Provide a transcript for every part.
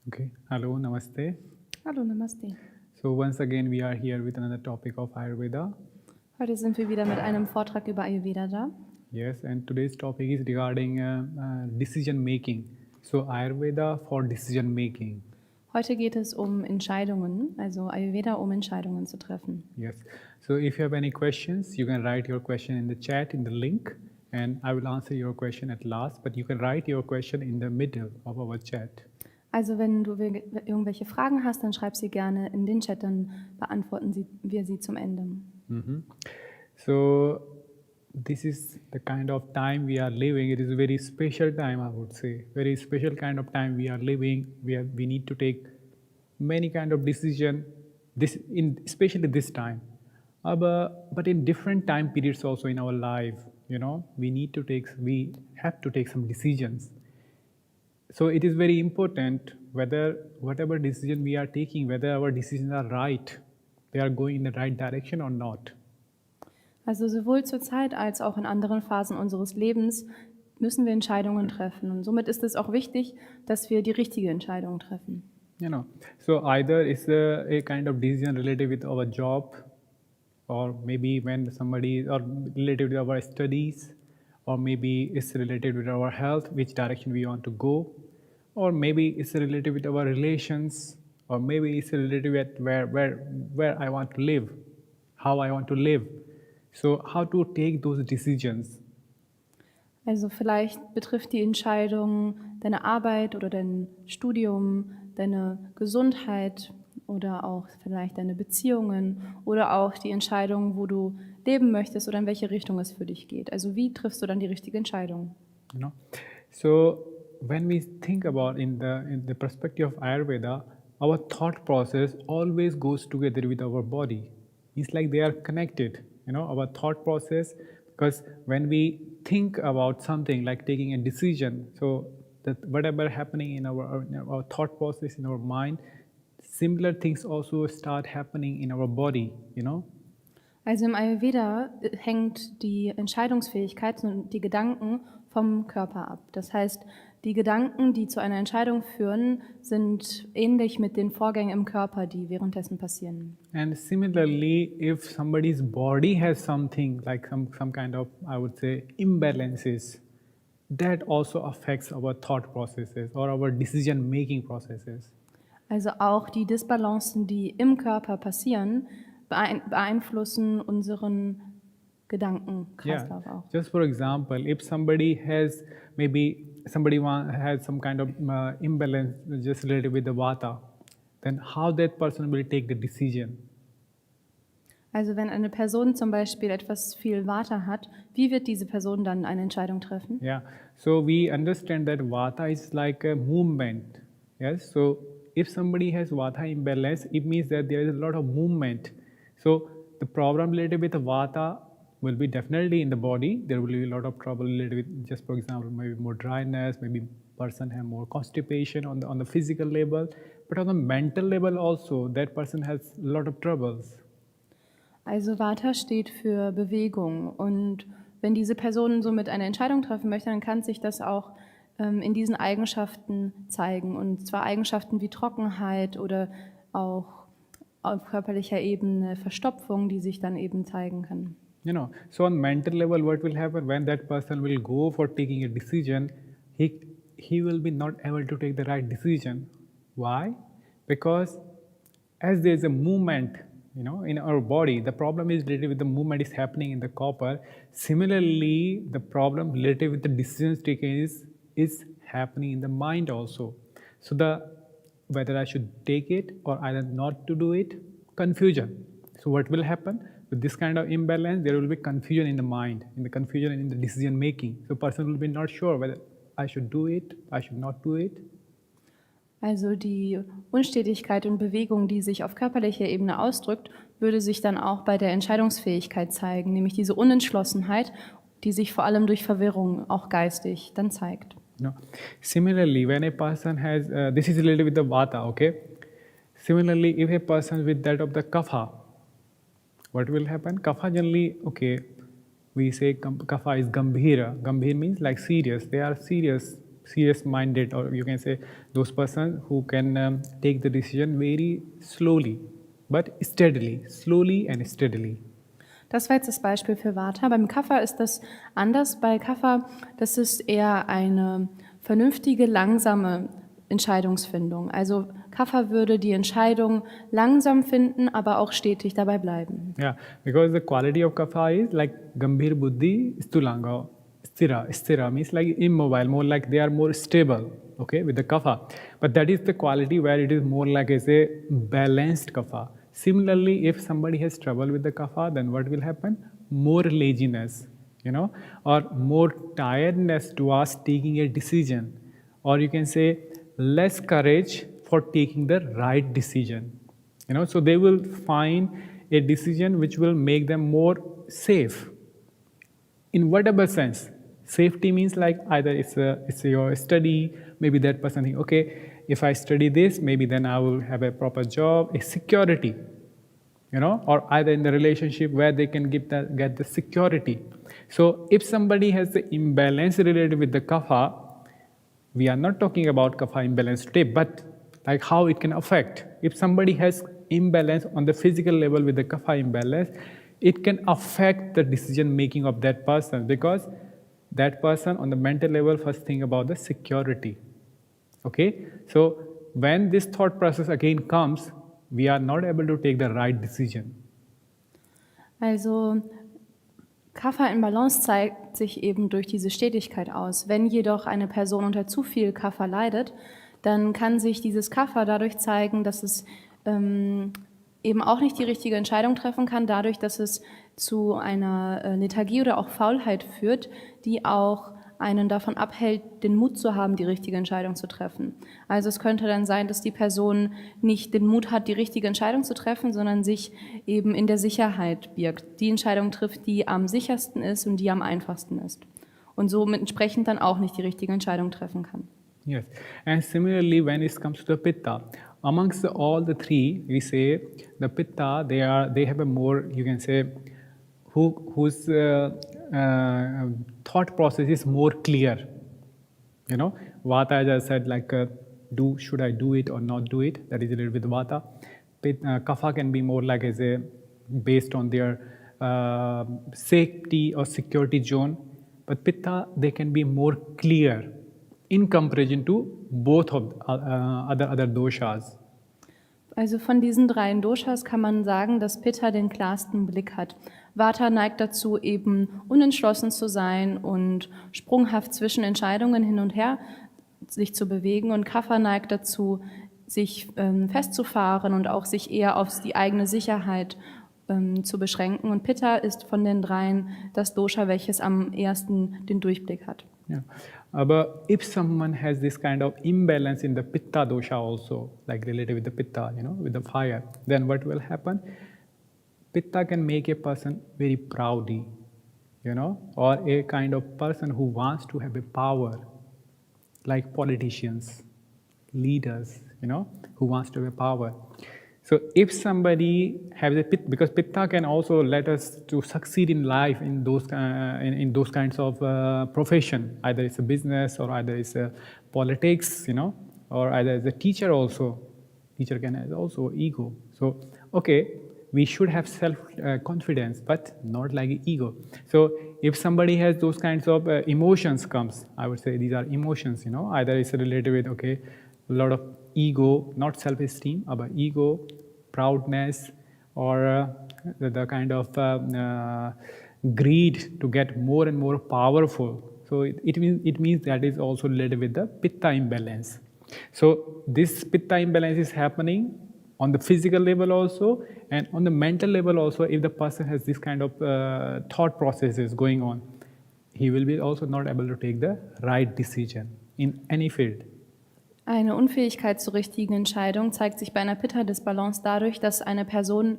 Okay, hello, namaste. Hallo, Namasté. So once again we are here with another topic of Ayurveda. Heute sind wir wieder mit einem Vortrag über Ayurveda da. Yes, and today's topic is regarding decision making. So Ayurveda for decision making. Heute geht es um Entscheidungen, also Ayurveda, um Entscheidungen zu treffen. Yes. So if you have any questions, you can write your question in the chat in the link, and I will answer your question at last. But you can write your question in the middle of our chat. Also wenn du irgendwelche Fragen hast, dann schreib sie gerne in den Chat, dann beantworten wir sie zum Ende. So this is the kind of time we are living. It is a very special time, I would say. Very special kind of time we are living. We need to take many kind of decision. Especially this time, but in different time periods also in our life. We have to take some decisions. So it is very important whether whatever decision we are taking, whether our decisions are right, they are going in the right direction or not. Also sowohl zur Zeit als auch in anderen Phasen unseres Lebens müssen wir Entscheidungen treffen. Und somit ist es auch wichtig, dass wir die richtige Entscheidung treffen. So either it's a kind of decision related with our job, or maybe when somebody, or related with our studies, or maybe it's related with our health, which direction we want to go, or maybe it's related with our relations, or maybe it's related with where I want to live, how I want to live. So how to take those decisions? Also vielleicht betrifft die Entscheidung deine Arbeit oder dein Studium, deine Gesundheit oder auch vielleicht deine Beziehungen oder auch die Entscheidung, wo du leben möchtest oder in welche Richtung es für dich geht. Also wie triffst du dann die richtige Entscheidung? So when we think about in the perspective of Ayurveda, our thought process always goes together with our body. It's like they are connected, our thought process, because when we think about something like taking a decision, so that whatever happening in our thought process, in our mind, similar things also start happening in our body, Also im Ayurveda hängt die Entscheidungsfähigkeit und die Gedanken vom Körper ab. Das heißt, die Gedanken, die zu einer Entscheidung führen, sind ähnlich mit den Vorgängen im Körper, die währenddessen passieren. And similarly, if somebody's body has something like some kind of, I would say, imbalances, that also affects our thought processes or our decision-making processes. Also auch die Disbalancen, die im Körper passieren, beeinflussen unseren Gedankenkreislauf auch. Just for example, if somebody has has some kind of imbalance just related with the vata, then how that person will take the decision? Also wenn eine Person zum Beispiel etwas viel Vata hat, wie wird diese Person dann eine Entscheidung treffen? Yeah, so we understand that vata is like a movement. Yes, so if somebody has vata imbalance, it means that there is a lot of movement. So the problem related with the vata will be definitely in the body. There will be a lot of trouble related with, just for example, maybe more dryness, maybe person have more constipation on the physical level, but on the mental level also, that person has a lot of troubles. Also Vata steht für Bewegung und wenn diese Person somit eine Entscheidung treffen möchte, dann kann sich das auch in diesen Eigenschaften zeigen, und zwar Eigenschaften wie Trockenheit oder auch auf körperlicher Ebene Verstopfung, die sich dann eben zeigen kann. So on mental level, what will happen when that person will go for taking a decision, he will be not able to take the right decision. Why? Because as there is a movement, in our body, the problem is related with the movement is happening in the copper. Similarly, the problem related with the decisions taken is happening in the mind also. So whether I should take it or either not to do it, confusion. So what will happen? With this kind of imbalance, there will be confusion in the mind, in the confusion in the decision making. So person will be not sure whether I should do it, I should not do it. Also die Unstetigkeit und Bewegung, die sich auf körperlicher Ebene ausdrückt, würde sich dann auch bei der Entscheidungsfähigkeit zeigen, nämlich diese Unentschlossenheit, die sich vor allem durch Verwirrung auch geistig dann zeigt. Similarly, when a person has, this is related with the vata, okay? Similarly, if a person with that of the kapha, what will happen? Kapha generally, okay, we say kapha is gambhira. Gambhir means like serious. They are serious serious-minded, or you can say those persons who can take the decision very slowly, but steadily, slowly and steadily. Das war jetzt das Beispiel für Vata. Beim Kapha ist das anders. Bei Kapha, das ist eher eine vernünftige, langsame Entscheidungsfindung. Also Kapha würde die Entscheidung langsam finden, aber auch stetig dabei bleiben. Yeah, because the quality of kapha is like gambhir buddhi stulanga. Stira means like immobile, more like they are more stable, okay, with the kapha. But that is the quality where it is more like as a balanced kapha. Similarly, if somebody has trouble with the kapha, then what will happen? More laziness, or more tiredness towards taking a decision, or you can say less courage for taking the right decision. So they will find a decision which will make them more safe. In whatever sense, safety means like either it's your study, maybe that person think, okay, if I study this, maybe then I will have a proper job, a security, or either in the relationship where they can get the security. So if somebody has the imbalance related with the kapha, we are not talking about kapha imbalance today, but like how it can affect. If somebody has imbalance on the physical level with the kapha imbalance, it can affect the decision making of that person, because that person on the mental level first think about the security. Okay, so when this thought process again comes, we are not able to take the right decision. Also Kapha in Balance zeigt sich eben durch diese Stetigkeit aus. Wenn jedoch eine Person unter zu viel Kapha leidet, dann kann sich dieses Kapha dadurch zeigen, dass es eben auch nicht die richtige Entscheidung treffen kann, dadurch, dass es zu einer Lethargie oder auch Faulheit führt, die auch einen davon abhält, den Mut zu haben, die richtige Entscheidung zu treffen. Also es könnte dann sein, dass die Person nicht den Mut hat, die richtige Entscheidung zu treffen, sondern sich eben in der Sicherheit birgt. Die Entscheidung trifft, die am sichersten ist und die am einfachsten ist. Und somit entsprechend dann auch nicht die richtige Entscheidung treffen kann. Yes, and similarly when it comes to the pitta, amongst all the three, we say the pitta, they have a more, you can say, whose thought process is more clear. Vata, as I said, like should I do it or not do it? That is related with vata. Kapha can be more like as a based on their safety or security zone, but pitta, they can be more clear in comparison to both of other doshas. Also von diesen 3 Doshas kann man sagen, dass Pitta den klarsten Blick hat. Vata neigt dazu, eben unentschlossen zu sein und sprunghaft zwischen Entscheidungen hin und her sich zu bewegen. Und Kapha neigt dazu, sich festzufahren und auch sich eher auf die eigene Sicherheit zu beschränken. Und Pitta ist von den 3 das Dosha, welches am ersten den Durchblick hat. Yeah. But if someone has this kind of imbalance in the pitta dosha also, like related with the pitta, with the fire, then what will happen? Pitta can make a person very proudy, or a kind of person who wants to have a power, like politicians, leaders, who wants to have a power. So if somebody has a pitta, because pitta can also let us to succeed in life in those kinds of profession, either it's a business or either it's a politics, or either as a teacher also. Teacher can have also ego. So okay, we should have self-confidence, but not like ego. So if somebody has those kinds of emotions comes, I would say these are emotions, either it's related with, okay, a lot of ego, not self-esteem, but ego, proudness, or the kind of greed to get more and more powerful. So it means that is also related with the pitta imbalance. So this pitta imbalance is happening on the physical level also, and on the mental level also. If the person has this kind of thought processes going on, he will be also not able to take the right decision in any field. Eine Unfähigkeit zur richtigen Entscheidung zeigt sich bei einer Pitta-Disbalance dadurch, dass eine Person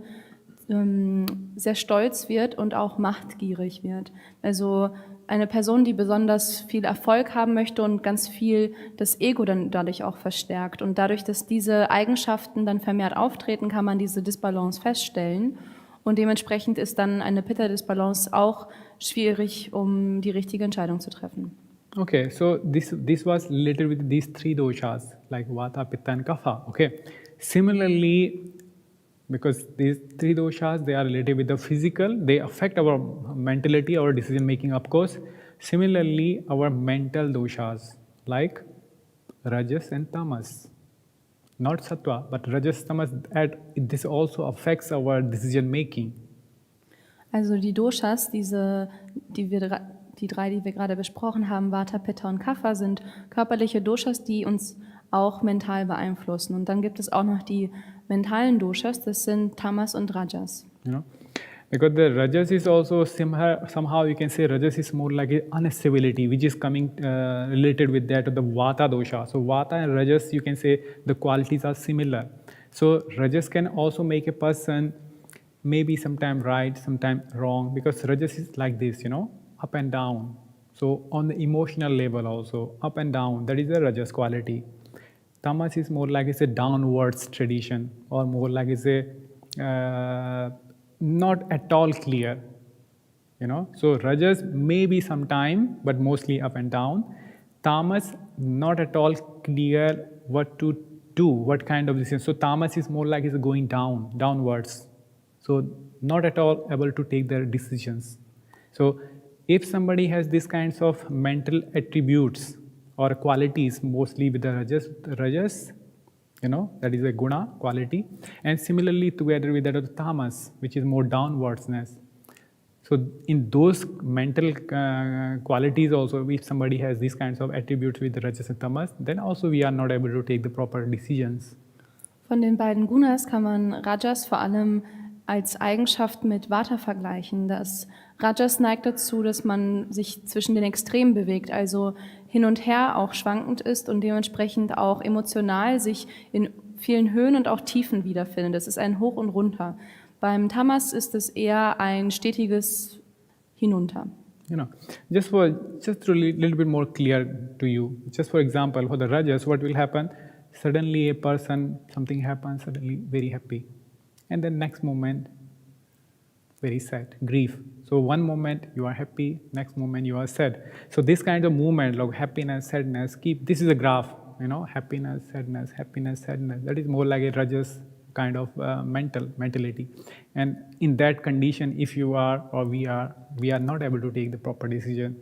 sehr stolz wird und auch machtgierig wird. Also eine Person, die besonders viel Erfolg haben möchte und ganz viel das Ego dann dadurch auch verstärkt. Und dadurch, dass diese Eigenschaften dann vermehrt auftreten, kann man diese Disbalance feststellen. Und dementsprechend ist dann eine Pitta-Disbalance auch schwierig, um die richtige Entscheidung zu treffen. Okay, so this was related with these three doshas like Vata, Pitta, and Kapha. Okay, similarly, because these three doshas they are related with the physical, they affect our mentality, our decision making. Of course, similarly, our mental doshas like Rajas and Tamas, not Sattva, but Rajas, Tamas. This also affects our decision making. Also die Doshas, die drei, die wir gerade besprochen haben, Vata, Pitta und Kapha, sind körperliche Doshas, die uns auch mental beeinflussen. Und dann gibt es auch noch die mentalen Doshas, das sind Tamas und Rajas. You know, because the Rajas is also somehow you can say Rajas is more like an instability, which is coming related with that of the Vata dosha. So Vata and Rajas, you can say the qualities are similar. So Rajas can also make a person maybe sometime right, sometime wrong, because Rajas is like this, up and down. So on the emotional level also, up and down, that is the Rajas quality. Tamas is more like it's a downwards tradition, or more like it's a not at all clear. So Rajas may be sometime, but mostly up and down. Tamas not at all clear what to do, what kind of decision. So Tamas is more like it's going downwards. So not at all able to take their decisions. So if somebody has these kinds of mental attributes or qualities, mostly with the Rajas, that is a guna quality, and similarly together with that of the Tamas, which is more downwardsness. So in those mental qualities also, if somebody has these kinds of attributes with the Rajas and Tamas, then also we are not able to take the proper decisions. Von den beiden Gunas kann man Rajas vor allem als Eigenschaft mit Vata vergleichen. Das Rajas neigt dazu, dass man sich zwischen den Extremen bewegt, also hin und her auch schwankend ist und dementsprechend auch emotional sich in vielen Höhen und auch Tiefen wiederfindet. Das ist ein Hoch und Runter. Beim Tamas ist es eher ein stetiges Hinunter. Just to little bit more clear to you, just for example, for the Rajas, what will happen? Suddenly a person, something happens, suddenly very happy. And then next moment, very sad, grief. So one moment you are happy, next moment you are sad. So this kind of movement, like happiness, sadness, this is a graph, happiness, sadness, happiness, sadness. That is more like a Rajas kind of mentality. And in that condition, if you are or we are not able to take the proper decision.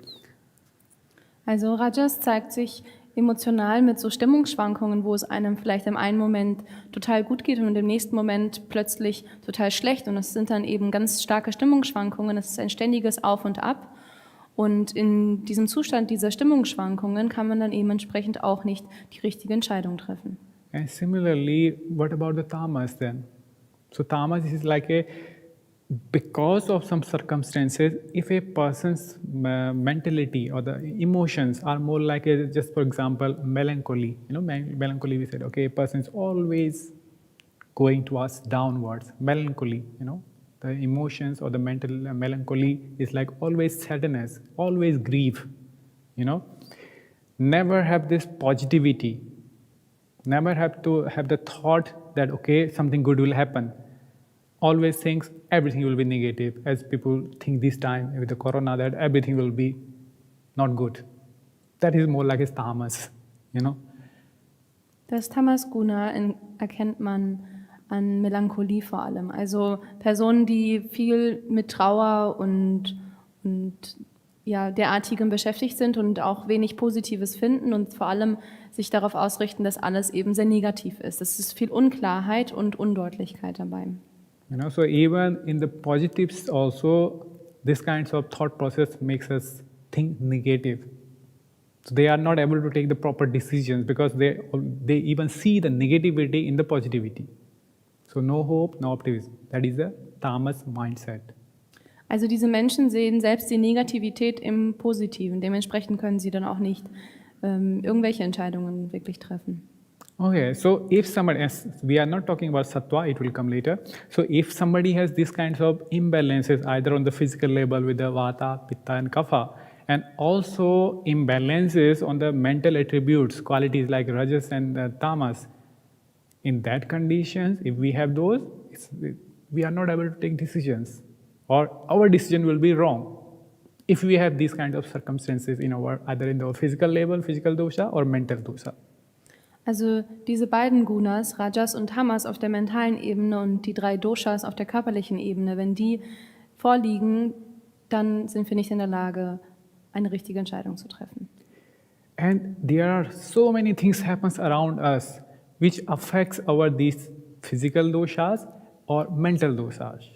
Also Rajas zeigt sich emotional mit so Stimmungsschwankungen, wo es einem vielleicht im einen Moment total gut geht und im nächsten Moment plötzlich total schlecht. Und das sind dann eben ganz starke Stimmungsschwankungen. Es ist ein ständiges Auf und Ab. Und in diesem Zustand dieser Stimmungsschwankungen kann man dann eben entsprechend auch nicht die richtige Entscheidung treffen. And similarly, what about the Tamas then? So Tamas is like because of some circumstances, if a person's mentality or the emotions are more like just for example, melancholy. Melancholy, we said, okay, a person is always going towards downwards. Melancholy, the emotions or the mental melancholy is like always sadness, always grief. Never have this positivity. Never have to have the thought that, okay, something good will happen. Always thinks everything will be negative, as people think this time with the corona that everything will be not good. That is more like a tamas, Das Tamas-Guna erkennt man an Melancholie vor allem. Also Personen, die viel mit Trauer und derartigem beschäftigt sind und auch wenig Positives finden und vor allem sich darauf ausrichten, dass alles eben sehr negativ ist. Es ist viel Unklarheit und Undeutlichkeit dabei. So even in the positives also, this kinds of thought process makes us think negative. So they are not able to take the proper decisions because they even see the negativity in the positivity. So no hope, no optimism. That is the tamas mindset. Also diese Menschen sehen selbst die Negativität im Positiven. Dementsprechend können sie dann auch nicht irgendwelche Entscheidungen wirklich treffen. Okay, so if somebody, we are not talking about sattva, it will come later. So if somebody has these kinds of imbalances either on the physical level with the vata, pitta and kapha, and also imbalances on the mental attributes, qualities like rajas and tamas, in that conditions, if we have those, we are not able to take decisions or our decision will be wrong. if we have these kinds of circumstances in our either in the physical level, physical dosha, or mental dosha. Also diese beiden Gunas, Rajas und Tamas auf der mentalen Ebene und die 3 Doshas auf der körperlichen Ebene, wenn die vorliegen, dann sind wir nicht in der Lage, eine richtige Entscheidung zu treffen. And there are so many things happens around us which affects these physical doshas or mental doshas.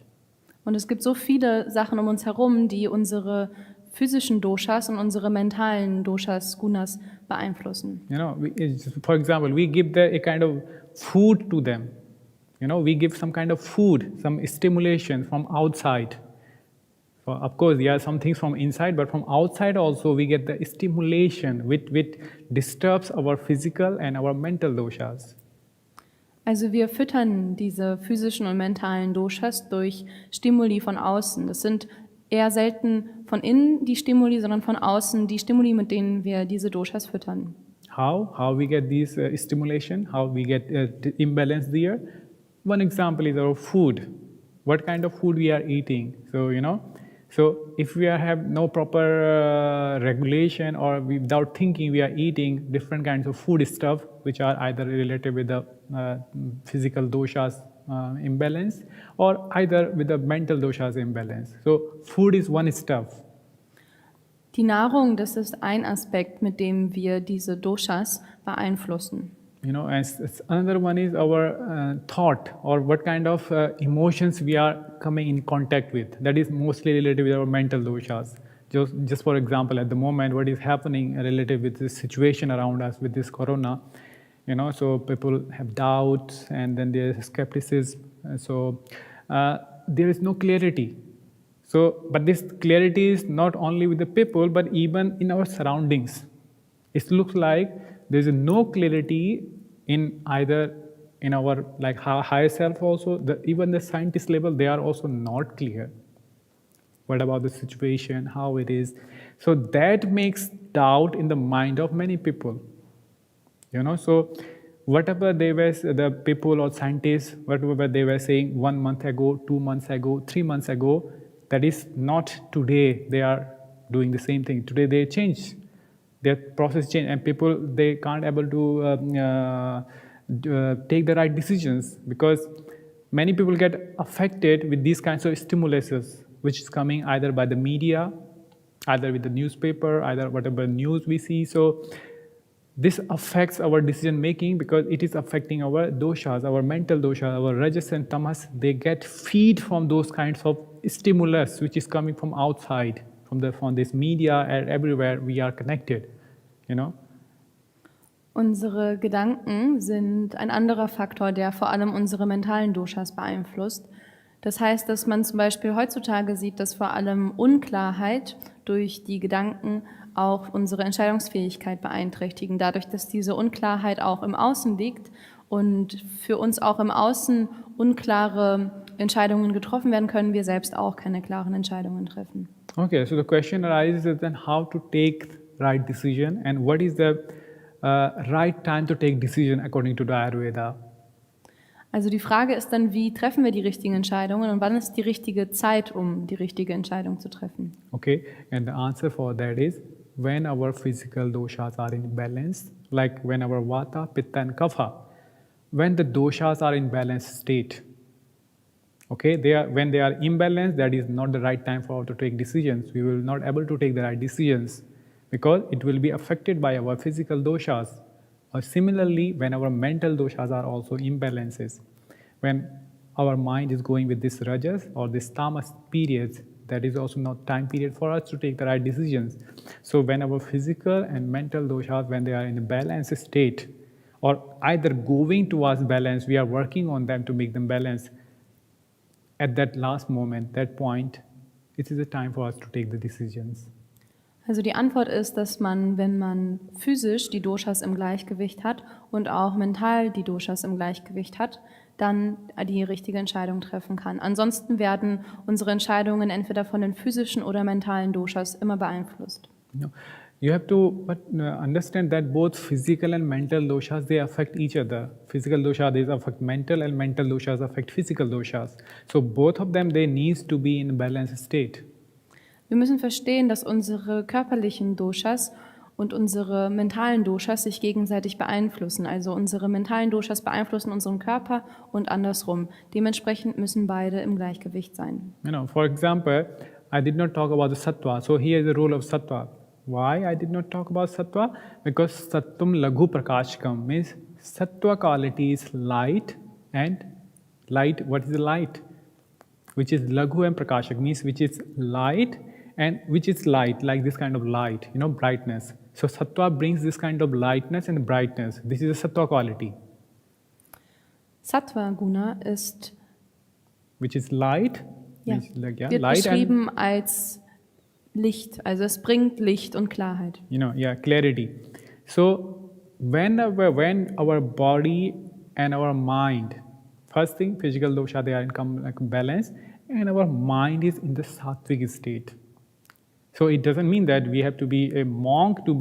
Und es gibt so viele Sachen um uns herum, die unsere physischen Doshas und unsere mentalen Doshas, Gunas beeinflussen. You know, for example, we give a kind of food to them. You know, we give some kind of food, some stimulation from outside. So of course, there are some things from inside, but from outside also we get the stimulation which disturbs our physical and our mental doshas. Also wir füttern diese physischen und mentalen Doshas durch Stimuli von außen. Das sind eher selten von innen die Stimuli, sondern von außen die Stimuli, mit denen wir diese Doshas füttern. How we get this stimulation, how we get imbalance there. One example is our food. What kind of food we are eating. So, you know, so if we have no proper regulation or without thinking we are eating different kinds of food stuff which are either related with the physical doshas imbalance or either with the mental doshas imbalance. So food is one stuff. Die Nahrung, das ist ein Aspekt, mit dem wir diese Doshas beeinflussen. You know, and another one is our thought or what kind of emotions we are coming in contact with. That is mostly related with our mental doshas. Just for example, at the moment, what is happening related with this situation around us with this corona, you know, so people have doubts and then there's skepticism. So there is no clarity. So, but this clarity is not only with the people, but even in our surroundings. It looks like there is no clarity in either in our like higher self also. Even the scientist level, they are also not clear. What about the situation, how it is? So that makes doubt in the mind of many people. You know, so whatever they were, the people or scientists, whatever they were saying 1 month ago, 2 months ago, 3 months ago, that is not today they are doing the same thing. Today they change. Their process change and people, they can't able to take the right decisions because many people get affected with these kinds of stimuluses which is coming either by the media, either with the newspaper, either whatever news we see. So this affects our decision making because it is affecting our doshas, our mental doshas, our rajas and tamas. They get feed from those kinds of stimulus which is coming from outside, from this media and everywhere we are connected, you know. Unsere Gedanken sind ein anderer Faktor, der vor allem unsere mentalen Doshas beeinflusst. Das heißt, dass man zum Beispiel heutzutage sieht, dass vor allem Unklarheit durch die Gedanken auch unsere Entscheidungsfähigkeit beeinträchtigen, dadurch, dass diese Unklarheit auch im Außen liegt und für uns auch im Außen unklare Entscheidungen getroffen werden, können wir selbst auch keine klaren Entscheidungen treffen. Okay, so the question arises then how to take right decision and what is the right time to take decision according to the Ayurveda. Also die Frage ist dann, wie treffen wir die richtigen Entscheidungen und wann ist die richtige Zeit, um die richtige Entscheidung zu treffen? Okay, and the answer for that is when our physical doshas are in balance, like when our vata, pitta and kapha, when the doshas are in balanced state. Okay, when they are imbalanced, that is not the right time for us to take decisions. We will not able to take the right decisions because it will be affected by our physical doshas. Or similarly, when our mental doshas are also imbalances, when our mind is going with this rajas or this tamas periods, that is also not time period for us to take the right decisions. So when our physical and mental doshas, when they are in a balanced state, or either going towards balance, we are working on them to make them balance. At that last moment, that point, it is a time for us to take the decisions. Also die Antwort ist, dass man, wenn man physisch die Doshas im Gleichgewicht hat und auch mental die Doshas im Gleichgewicht hat, dann die richtige Entscheidung treffen kann. Ansonsten werden unsere Entscheidungen entweder von den physischen oder mentalen Doshas immer beeinflusst. No. You have to understand that both physical and mental doshas, they affect each other. Physical doshas, they affect mental and mental doshas affect physical doshas. So both of them, they need to be in a balanced state. Wir müssen verstehen, dass unsere körperlichen Doshas und unsere mentalen Doshas sich gegenseitig beeinflussen. Also unsere mentalen Doshas beeinflussen unseren Körper und andersrum. Dementsprechend müssen beide im Gleichgewicht sein. For example, I did not talk about the sattva. So here is the role of sattva. Why I did not talk about sattva? Because sattum laghu prakashkam means sattva quality is light, and light, what is the light? Which is laghu and prakashak, means which is light and which is light, like this kind of light, brightness. So sattva brings this kind of lightness and brightness. This is a sattva quality. Sattva Guna ist, which is light, wird light beschrieben als Licht, also es bringt Licht und Klarheit. Clarity. So when our body and our mind, first thing, physical dosha, they are in balance, and our mind is in the sattvic state. So it doesn't mean that we have to be a monk to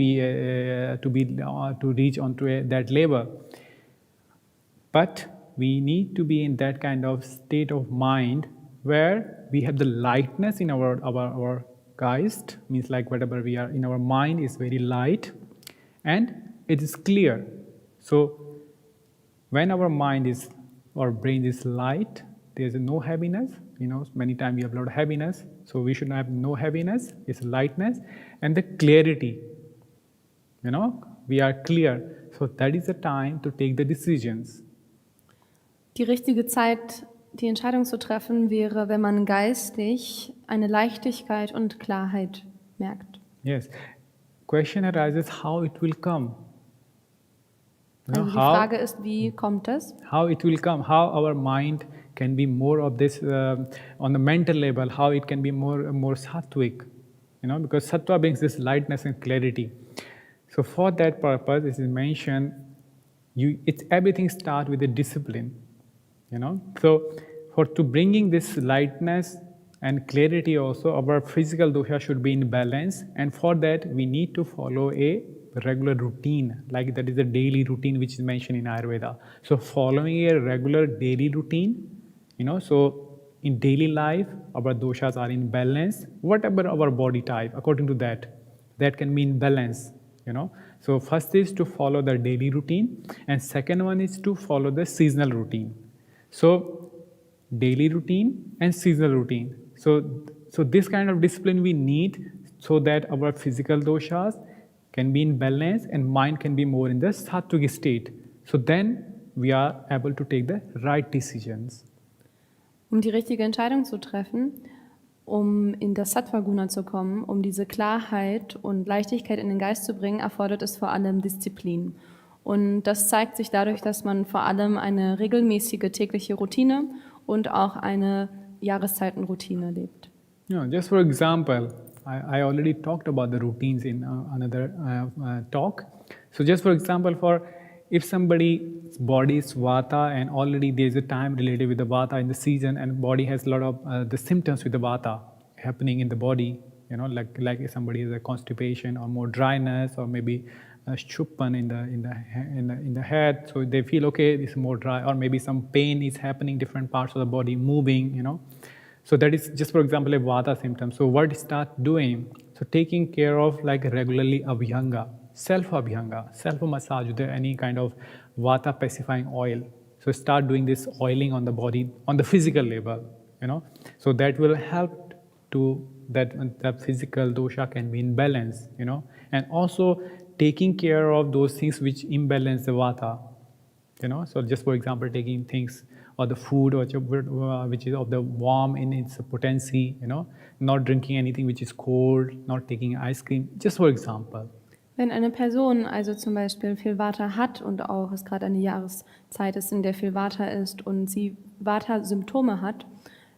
reach onto that level, but we need to be in that kind of state of mind where we have the lightness in our geist, means like whatever we are in our mind is very light and it is clear. So when our mind is or brain is light, there is no heaviness. Many times we have a lot of heaviness, so we should have no heaviness. It's lightness and the clarity. We are clear. So that is the time to take the decisions. Die richtige Zeit, die Entscheidung zu treffen, wäre, wenn man geistig eine Leichtigkeit und Klarheit merkt. Yes. Question arises how it will come. Also die Frage ist, wie kommt es? How it will come, how our mind can be more of this on the mental level, how it can be more sattvic, because sattva brings this lightness and clarity. So for that purpose, it is mentioned, everything starts with a discipline, So to bringing this lightness and clarity also, our physical dosha should be in balance, and for that we need to follow a regular routine, like that is the daily routine which is mentioned in Ayurveda. So following a regular daily routine, so in daily life our doshas are in balance, whatever our body type, according to that can be in balance, So first is to follow the daily routine, and second one is to follow the seasonal routine. So daily routine and seasonal routine. So this kind of discipline we need so that our physical doshas can be in balance and mind can be more in the sattvic state. So then we are able to take the right decisions. Die richtige Entscheidung zu treffen, in das Sattva-Guna zu kommen, diese Klarheit und Leichtigkeit in den Geist zu bringen, erfordert es vor allem Disziplin. Und das zeigt sich dadurch, dass man vor allem eine regelmäßige tägliche Routine und auch eine Jahreszeitenroutine lebt. Just for example, I already talked about the routines in another talk. So just for example, if somebody's body is vata and already there is a time related with the vata in the season, and body has a lot of the symptoms with the vata happening in the body, like if somebody has a constipation or more dryness or maybe shuppan in the head, so they feel okay, this is more dry, or maybe some pain is happening, different parts of the body moving, So that is just for example a vata symptom. So what start doing? So taking care of like regularly abhyanga, self massage with any kind of vata pacifying oil. So start doing this oiling on the body on the physical level, So that will help to that the physical dosha can be in balance, And also taking care of those things which imbalance the vata, So just for example, taking things or the food which is of the warm in its potency, not drinking anything which is cold, not taking ice cream, just for example. Wenn eine Person also zum Beispiel viel Vata hat und auch es gerade eine Jahreszeit ist, in der viel Vata ist und sie Vata-Symptome hat,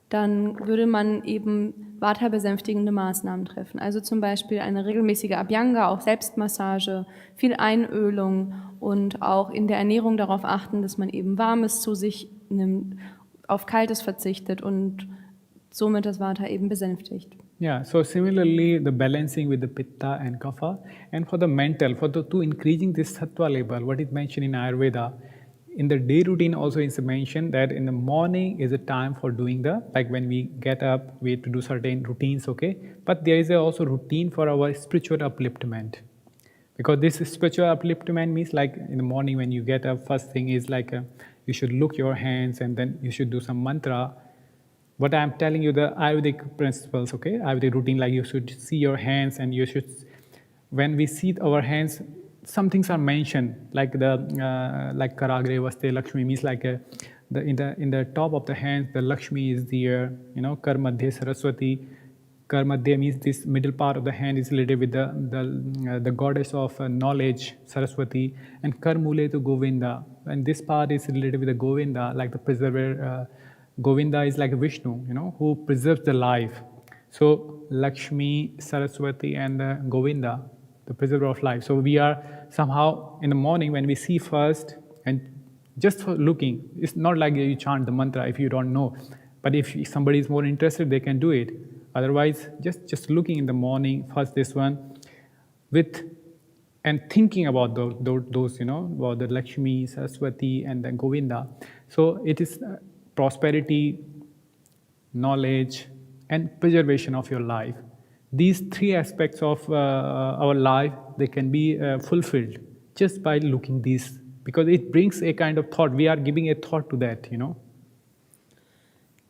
dann würde man eben Vata-besänftigende Maßnahmen treffen. Also zum Beispiel eine regelmäßige Abhyanga, auch Selbstmassage, viel Einölung und auch in der Ernährung darauf achten, dass man eben Warmes zu sich nimmt, auf Kaltes verzichtet und somit das Vata eben besänftigt. Yeah, so similarly the balancing with the pitta and kapha, and for the mental, to increasing this sattva level, what is mentioned in Ayurveda, In the day routine also it's mentioned that in the morning is a time for doing the, like when we get up, we have to do certain routines, okay? But there is also routine for our spiritual upliftment. Because this spiritual upliftment means like in the morning when you get up, first thing is like you should look your hands and then you should do some mantra. But I'm telling you the Ayurvedic principles, okay? Ayurvedic routine, like you should see your hands and you should, when we see our hands, some things are mentioned, like the like Karagre Vaste Lakshmi means like in the top of the hands, the Lakshmi is there, Kar Madhya Saraswati. Kar Madhya means this middle part of the hand is related with the goddess of knowledge, Saraswati, and Kar Mule to Govinda. And this part is related with the Govinda, like the preserver. Govinda is like Vishnu, who preserves the life. So Lakshmi, Saraswati, and Govinda, the preserver of life. So we are somehow in the morning when we see first and just for looking, it's not like you chant the mantra if you don't know. But if somebody is more interested, they can do it. Otherwise, just looking in the morning, first this one, with and thinking about those about the Lakshmi, Saraswati, and then Govinda. So it is prosperity, knowledge, and preservation of your life. These three aspects of our life, they can be fulfilled just by looking these, because it brings a kind of thought. We are giving a thought to that,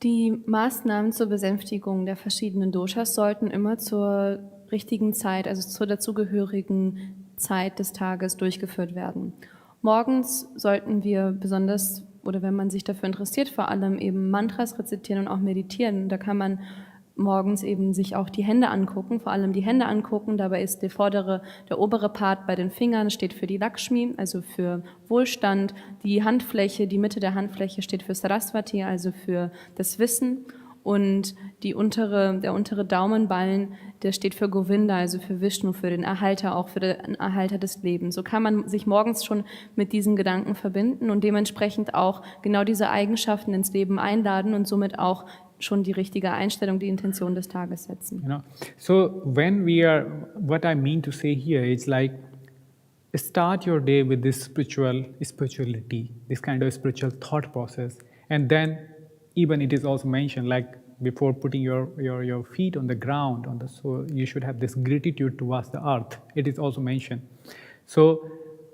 Die Maßnahmen zur Besänftigung der verschiedenen Doshas sollten immer zur richtigen Zeit, also zur dazugehörigen Zeit des Tages durchgeführt werden. Morgens sollten wir besonders, oder wenn man sich dafür interessiert, vor allem eben Mantras rezitieren und auch meditieren. Da kann man morgens eben sich auch die Hände angucken, vor allem die Hände angucken. Dabei ist der obere Part bei den Fingern steht für die Lakshmi, also für Wohlstand. Die Handfläche, die Mitte der Handfläche steht für Saraswati, also für das Wissen. Und der untere Daumenballen, der steht für Govinda, also für Vishnu, für den Erhalter, auch für den Erhalter des Lebens. So kann man sich morgens schon mit diesen Gedanken verbinden und dementsprechend auch genau diese Eigenschaften ins Leben einladen und somit auch schon die richtige Einstellung, die Intention des Tages setzen. So when we are, what I mean to say here is like, start your day with this spirituality, this kind of spiritual thought process, and then even it is also mentioned like before putting your feet on the ground, so you should have this gratitude towards the earth. It is also mentioned. So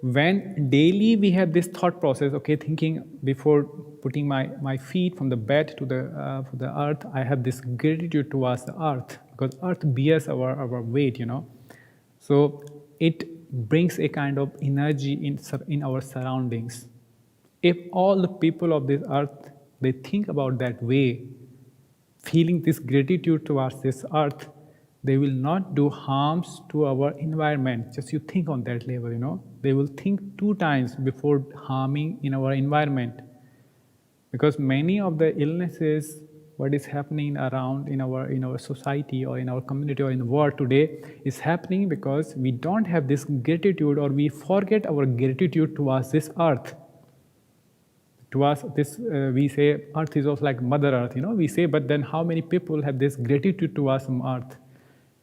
when daily we have this thought process, okay, thinking before putting my feet from the bed to the earth, I have this gratitude towards the earth, because earth bears our weight, So it brings a kind of energy in our surroundings. If all the people of this earth, they think about that way, feeling this gratitude towards this earth, they will not do harms to our environment. Just you think on that level, They will think 2 times before harming in our environment. Because many of the illnesses, what is happening around in our society or in our community or in the world today is happening because we don't have this gratitude, or we forget our gratitude towards this earth. Towards this, we say earth is also like Mother Earth, we say, but then how many people have this gratitude towards some earth?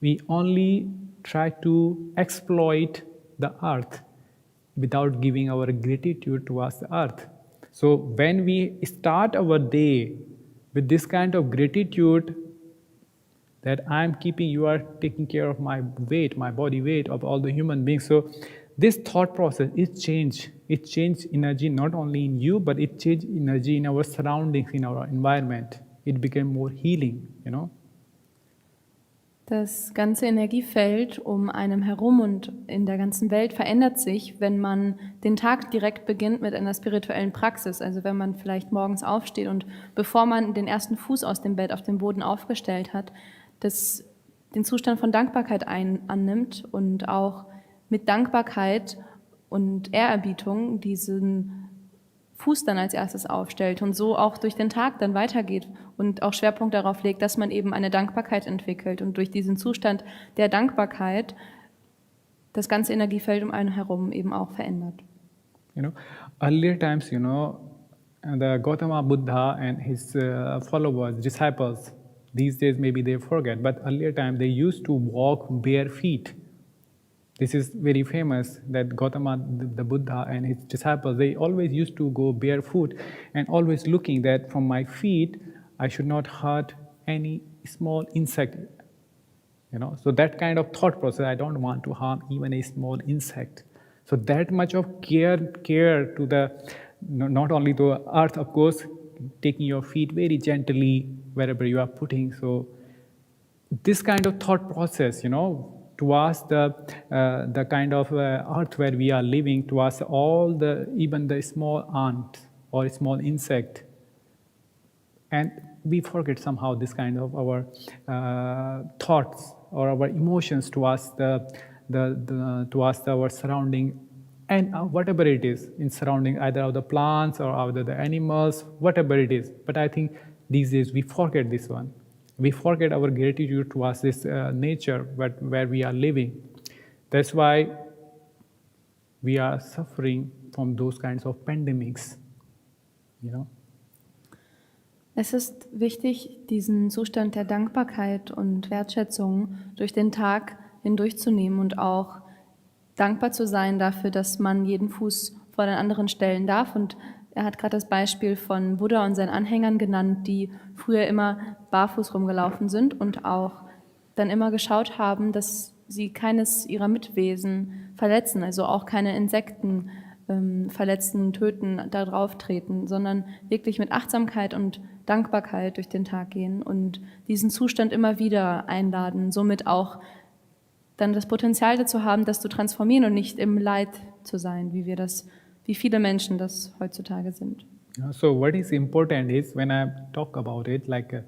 We only try to exploit the earth without giving our gratitude towards the earth. So when we start our day with this kind of gratitude that you are taking care of my weight, my body weight, of all the human beings. So this thought process, it changed energy not only in you, but it changed energy in our surroundings, in our environment. It became more healing, Das ganze Energiefeld um einem herum und in der ganzen Welt verändert sich, wenn man den Tag direkt beginnt mit einer spirituellen Praxis. Also wenn man vielleicht morgens aufsteht und bevor man den ersten Fuß aus dem Bett auf dem Boden aufgestellt hat, den Zustand von Dankbarkeit annimmt und auch mit Dankbarkeit und Ehrerbietung diesen Fuß dann als erstes aufstellt und so auch durch den Tag dann weitergeht und auch Schwerpunkt darauf legt, dass man eben eine Dankbarkeit entwickelt und durch diesen Zustand der Dankbarkeit das ganze Energiefeld um einen herum eben auch verändert. Earlier times, the Gautama Buddha and his followers, disciples, these days maybe they forget, but earlier time they used to walk bare feet. This is very famous that Gautama, the Buddha and his disciples, they always used to go barefoot and always looking that from my feet, I should not hurt any small insect. So that kind of thought process, I don't want to harm even a small insect. So that much of care to the, not only the earth, of course, taking your feet very gently wherever you are putting. So this kind of thought process, towards the kind of earth where we are living, towards even the small ant or small insect, and we forget somehow this kind of our thoughts or our emotions towards towards our surrounding, and whatever it is in surrounding, either of the plants or either the animals, whatever it is. But I think these days we forget this one. We forget our gratitude towards this nature where we are living. That's why we are suffering from those kinds of pandemics. Es ist wichtig, diesen Zustand der Dankbarkeit und Wertschätzung durch den Tag hindurchzunehmen und auch dankbar zu sein dafür, dass man jeden Fuß vor den anderen stellen darf. Und er hat gerade das Beispiel von Buddha und seinen Anhängern genannt, die früher immer barfuß rumgelaufen sind und auch dann immer geschaut haben, dass sie keines ihrer Mitwesen verletzen, also auch keine Insekten verletzen, töten, da drauf treten, sondern wirklich mit Achtsamkeit und Dankbarkeit durch den Tag gehen und diesen Zustand immer wieder einladen, somit auch dann das Potenzial dazu haben, das zu transformieren und nicht im Leid zu sein, wie viele Menschen das heutzutage sind. So what is important is, when I talk about it, like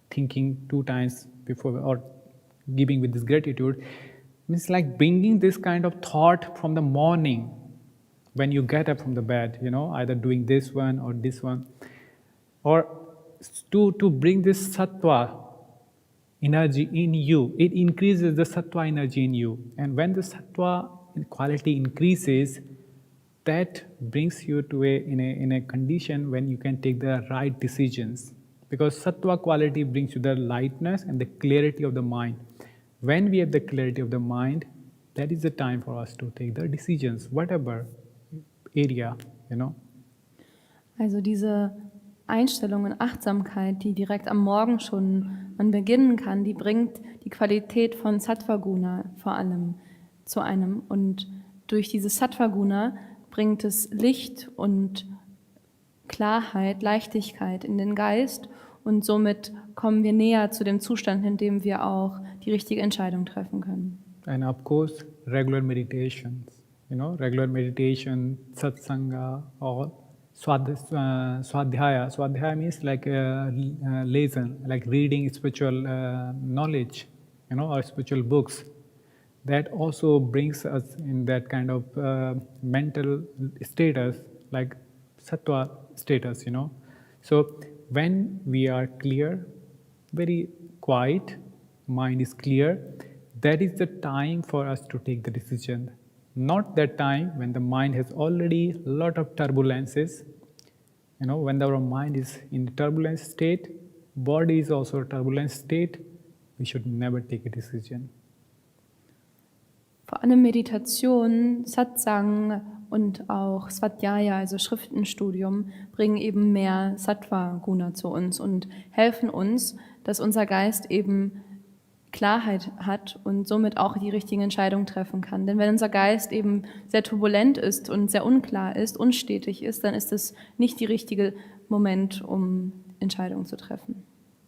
thinking 2 times before or giving with this gratitude, means like bringing this kind of thought from the morning when you get up from the bed, either doing this one or this one, or to bring this sattva energy in you. It increases the sattva energy in you, and when the sattva quality increases, that brings you to in a condition when you can take the right decisions, because sattva quality brings you the lightness and the clarity of the mind. When we have the clarity of the mind, that is the time for us to take the decisions, whatever area, Also diese Einstellung und Achtsamkeit, die direkt am Morgen schon man beginnen kann, die bringt die Qualität von Sattva-Guna vor allem zu einem. Und durch dieses Sattva-Guna bringt es Licht und Klarheit, Leichtigkeit in den Geist und somit kommen wir näher zu dem Zustand, in dem wir auch die richtige Entscheidung treffen können. And of course, regular meditations, regular meditation, satsanga, or swadhyaya. Swadhyaya means like lesson, like reading spiritual knowledge, or spiritual books. That also brings us in that kind of mental status, like sattva status, So when we are clear, very quiet, mind is clear, that is the time for us to take the decision. Not that time when the mind has already a lot of turbulences. When our mind is in the turbulence state, body is also a turbulence state, we should never take a decision. Vor allem Meditation, Satsang und auch Svadhyaya, also Schriftenstudium, bringen eben mehr Sattva-Guna zu uns und helfen uns, dass unser Geist eben Klarheit hat und somit auch die richtigen Entscheidungen treffen kann. Denn wenn unser Geist eben sehr turbulent ist und sehr unklar ist, unstetig ist, dann ist es nicht der richtige Moment, um Entscheidungen zu treffen.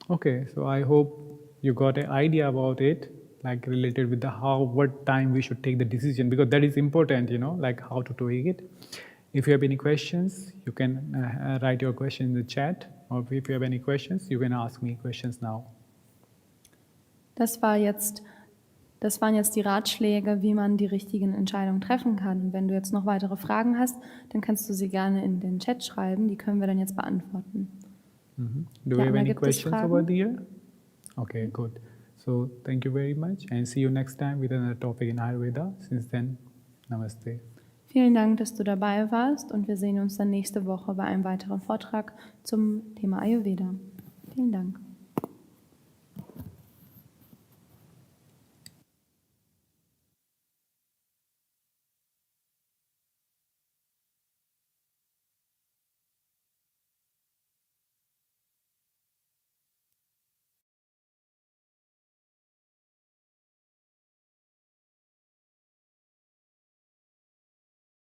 Okay, so I hope you got an idea about it, like related with what time we should take the decision, because that is important, like how to take it. If you have any questions, you can write your question in the chat, or if you have any questions, you can ask me questions now. Das waren jetzt die Ratschläge, wie man die richtigen Entscheidungen treffen kann. Wenn du jetzt noch weitere Fragen hast, dann kannst du sie gerne in den Chat schreiben. Die können wir dann jetzt beantworten. Do we have any questions over there? Okay, good. So thank you very much and see you next time with another topic in Ayurveda. Since then, Namasté. Vielen Dank, dass du dabei warst und wir sehen uns dann nächste Woche bei einem weiteren Vortrag zum Thema Ayurveda. Vielen Dank.